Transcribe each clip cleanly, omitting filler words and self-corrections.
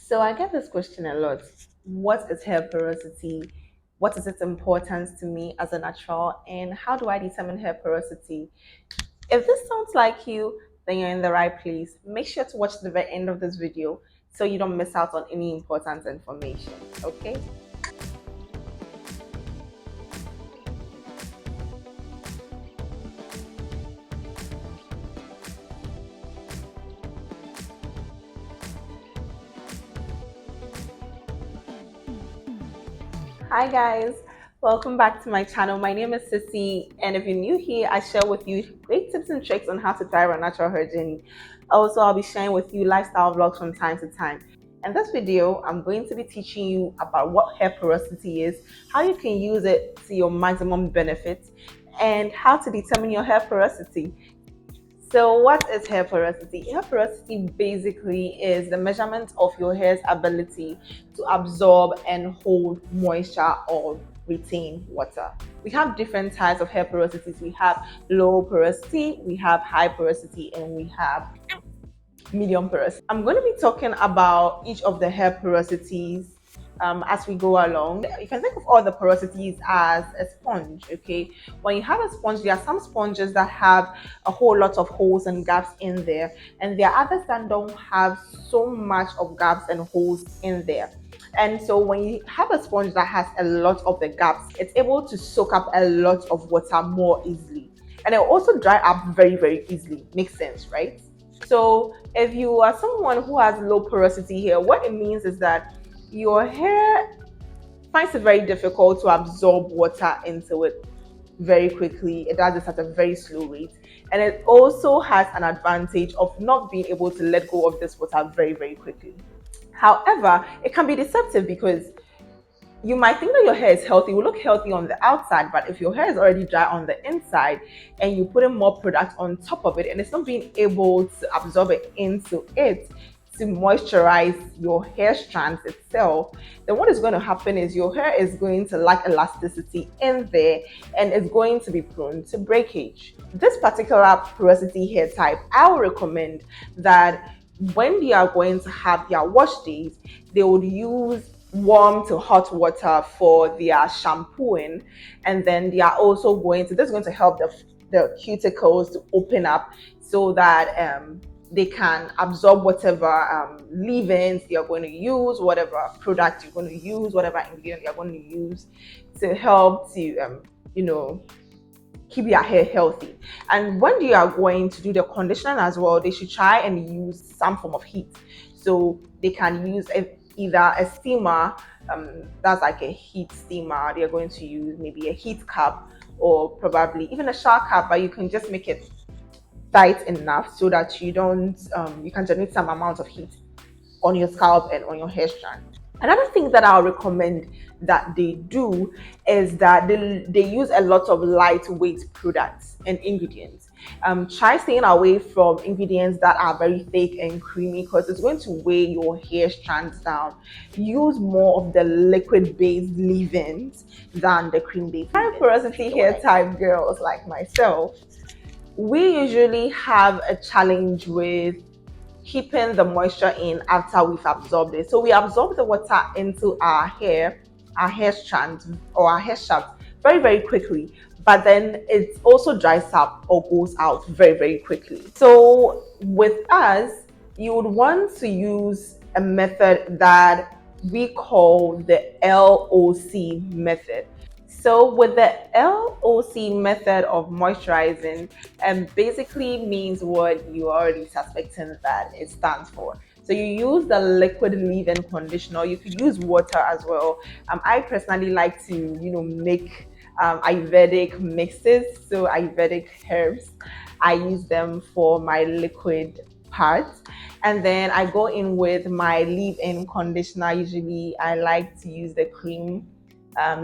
So I get this question a lot. What is hair porosity? What is its importance to me as a natural? And how do I determine hair porosity? If this sounds like you, then you're in the right place. Make sure to watch the very end of this video so you don't miss out on any important information. Okay? Hi guys, welcome back to my channel. My name is Sissy, and if you're new here, I share with you great tips and tricks on how to thrive a natural hair journey. Also, I'll be sharing with you lifestyle vlogs from time to time. In this video, I'm going to be teaching you about what hair porosity is, how you can use it to your maximum benefit, and how to determine your hair porosity. So what is hair porosity? Hair porosity basically is the measurement of your hair's ability to absorb and hold moisture or retain water. We have different types of hair porosities. We have low porosity, we have high porosity, and we have medium porosity. I'm going to be talking about each of the hair porosities as we go along. You can think of all the porosities as a sponge, okay? When you have a sponge, there are some sponges that have a whole lot of holes and gaps in there, and there are others that don't have so much of gaps and holes in there. And so when you have a sponge that has a lot of the gaps, it's able to soak up a lot of water more easily. And it will also dry up very, very easily. Makes sense, right? So if you are someone who has low porosity hair, what it means is that your hair finds it very difficult to absorb water into it very quickly. It does this at a very slow rate. And it also has an advantage of not being able to let go of this water very, very quickly. However, it can be deceptive because you might think that your hair is healthy, it will look healthy on the outside, but if your hair is already dry on the inside and you put in more product on top of it and it's not being able to absorb it into it to moisturize your hair strands itself, then what is going to happen is your hair is going to lack elasticity in there and it's going to be prone to breakage. This particular porosity hair type, I would recommend that when they are going to have their wash days, they would use warm to hot water for their shampooing, and then they are also going to this is going to help the cuticles to open up so that they can absorb whatever leave-ins they are going to use, whatever product you're going to use, whatever ingredient you're going to use to help to keep your hair healthy. And when you are going to do the conditioning as well, they should try and use some form of heat. So they can use either a steamer, that's like a heat steamer. They're going to use maybe a heat cup or probably even a shower cup, but you can just make it tight enough so that you don't, you can generate some amount of heat on your scalp and on your hair strand. Another thing that I'll recommend that they do is that they use a lot of lightweight products and ingredients. Try staying away from ingredients that are very thick and creamy because it's going to weigh your hair strands down. Use more of the liquid-based leave-ins than the cream-based. High porosity hair type girls like myself, we usually have a challenge with keeping the moisture in after we've absorbed it. So we absorb the water into our hair strands or our hair shaft very, very quickly, but then it also dries up or goes out very, very quickly. So with us, you would want to use a method that we call the LOC method. So with the LOC method of moisturizing, basically means what you are already suspecting that it stands for. So you use the liquid leave-in conditioner. You could use water as well. I personally like to, make Ayurvedic mixes. So Ayurvedic herbs, I use them for my liquid parts. And then I go in with my leave-in conditioner. Usually I like to use the cream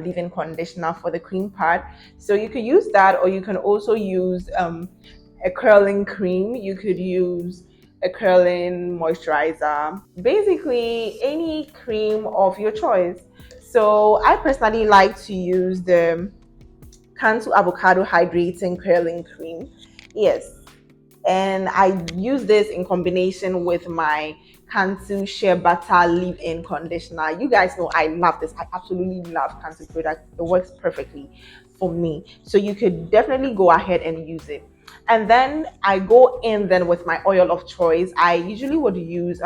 leave-in conditioner for the cream part. So you could use that, or you can also use a curling cream. You could use a curling moisturizer, basically any cream of your choice. So I personally like to use the Cantu Avocado Hydrating Curling Cream. Yes, and I use this in combination with my Cantu Shea Butter Leave-In Conditioner. You guys know I love this. I absolutely love Cantu product. It works perfectly for me. So you could definitely go ahead and use it. And then I go in then with my oil of choice. I usually would use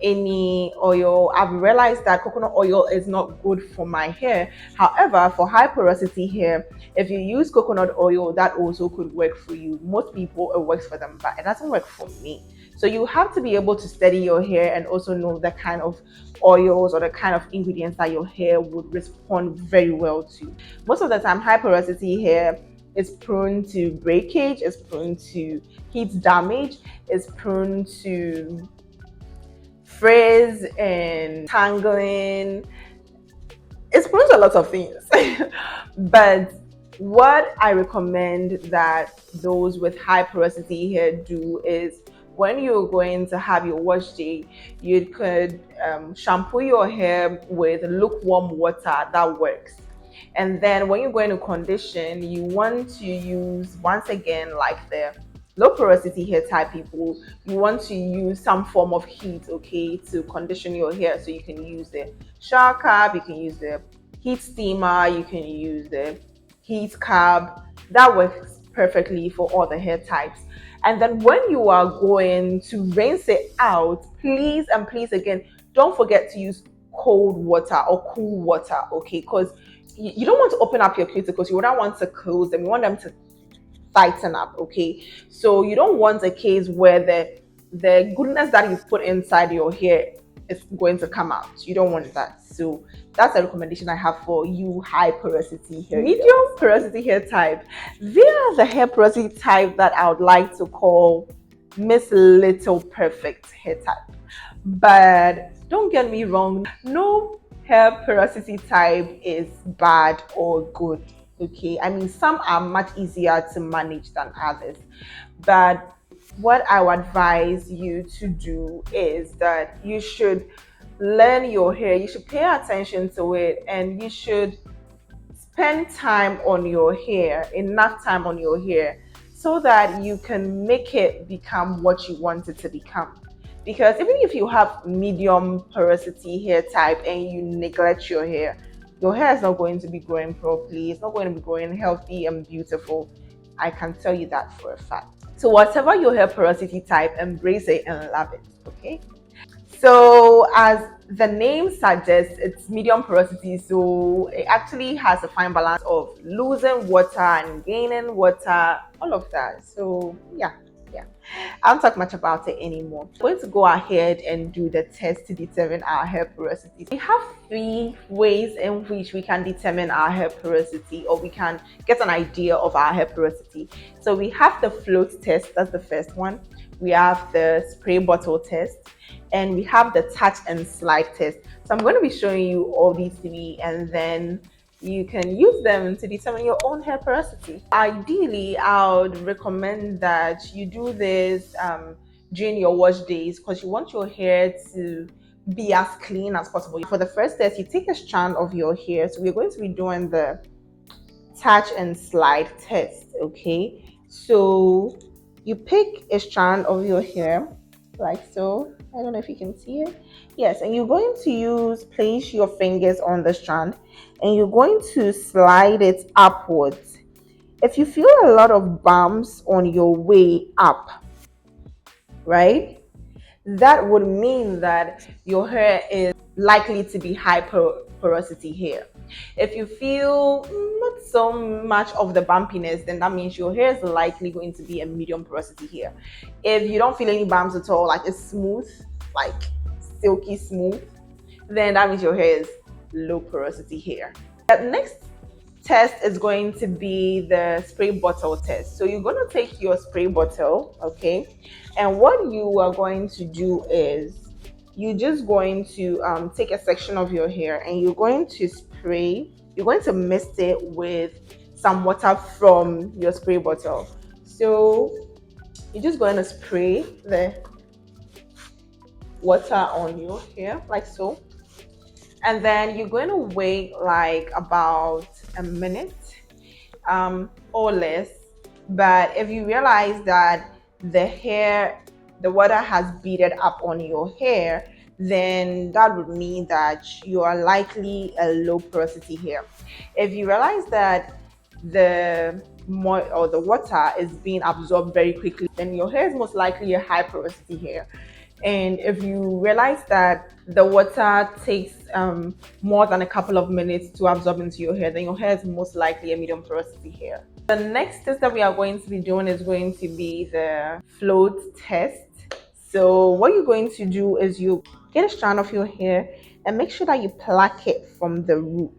any oil. I've realized that coconut oil is not good for my hair. However, for high porosity hair, if you use coconut oil, that also could work for you. Most people, it works for them, but it doesn't work for me. So you have to be able to steady your hair and also know the kind of oils or the kind of ingredients that your hair would respond very well to. Most of the time, high porosity hair is prone to breakage, is prone to heat damage, is prone to frizz and tangling. It's prone to a lot of things. But what I recommend that those with high porosity hair do is when you're going to have your wash day, you could shampoo your hair with lukewarm water. That works. And then when you're going to condition, you want to use, once again, like the low porosity hair type people, you want to use some form of heat, okay, to condition your hair. So you can use the shower cap, you can use the heat steamer, you can use the heat cap. That works perfectly for all the hair types. And then when you are going to rinse it out, please and please again, don't forget to use cold water or cool water, okay? Because you don't want to open up your cuticles. You don't want to close them. You want them to tighten up, okay? So you don't want a case where the goodness that you put inside your hair is going to come out. You don't want that. So that's a recommendation I have for you high porosity hair. Medium porosity hair type. They are the hair porosity type that I would like to call Miss Little Perfect hair type. But don't get me wrong, no hair porosity type is bad or good. Okay, I mean, some are much easier to manage than others, but what I would advise you to do is that you should learn your hair, you should pay attention to it, and you should spend time on your hair, enough time on your hair, so that you can make it become what you want it to become. Because even if you have medium porosity hair type and you neglect your hair is not going to be growing properly, it's not going to be growing healthy and beautiful. I can tell you that for a fact. So whatever your hair porosity type, embrace it and love it, okay? So as the name suggests, it's medium porosity, so it actually has a fine balance of losing water and gaining water, all of that. So yeah. I don't talk much about it anymore. We're going to go ahead and do the test to determine our hair porosity. We have 3 ways in which we can determine our hair porosity, or we can get an idea of our hair porosity. So we have the float test, that's the first one. We have the spray bottle test, and we have the touch and slide test. So I'm going to be showing you all these 3, and then you can use them to determine your own hair porosity. Ideally, I would recommend that you do this during your wash days, because you want your hair to be as clean as possible. For the first test, you take a strand of your hair. So we're going to be doing the touch and slide test, okay? So you pick a strand of your hair like so. I don't know if you can see it. Yes, and you're going to place your fingers on the strand, and you're going to slide it upwards. If you feel a lot of bumps on your way up, right, that would mean that your hair is likely to be high porosity hair. If you feel not so much of the bumpiness, then that means your hair is likely going to be a medium porosity hair. If you don't feel any bumps at all, like it's smooth, like silky smooth, then that means your hair is low porosity hair. The next test is going to be the spray bottle test. So you're going to take your spray bottle, okay, and what you are going to do is you're just going to take a section of your hair, and you're going to spray, you're going to mist it with some water from your spray bottle. So you're just going to spray the water on your hair like so, and then you're going to wait like about a minute or less. But if you realize that the water has beaded up on your hair, then that would mean that you are likely a low porosity hair. If you realize that the water is being absorbed very quickly, then your hair is most likely a high porosity hair. And if you realize that the water takes more than a couple of minutes to absorb into your hair, then your hair is most likely a medium porosity hair. The next test that we are going to be doing is going to be the float test. So what you're going to do is you get a strand of your hair and make sure that you pluck it from the root.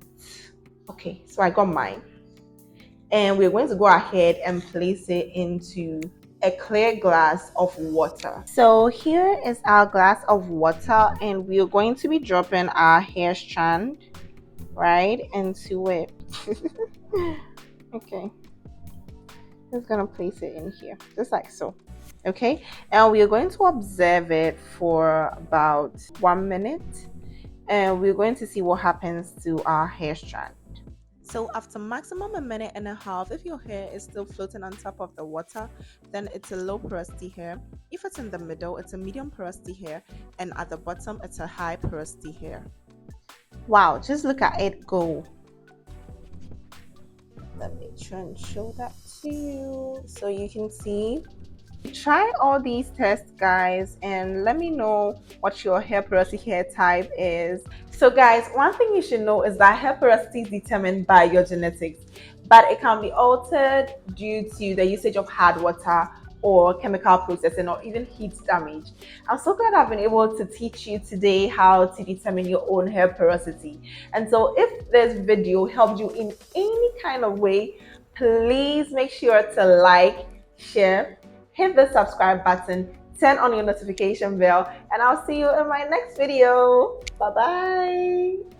Okay, so I got mine. And we're going to go ahead and place it into a clear glass of water. So here is our glass of water, and we're going to be dropping our hair strand right into it. Okay, just gonna place it in here just like so. Okay, and we are going to observe it for about 1 minute, and we're going to see what happens to our hair strand. So after maximum 1.5 minutes, if your hair is still floating on top of the water, then it's a low porosity hair. If it's in the middle, it's a medium porosity hair, and at the bottom, it's a high porosity hair. Wow, just look at it go. Let me try and show that to you so you can see. Try all these tests, guys, and let me know what your hair porosity hair type is. So guys, one thing you should know is that hair porosity is determined by your genetics, but it can be altered due to the usage of hard water or chemical processing or even heat damage. I'm so glad I've been able to teach you today how to determine your own hair porosity. And so if this video helped you in any kind of way, please make sure to like, share, hit the subscribe button, turn on your notification bell, and I'll see you in my next video. Bye bye.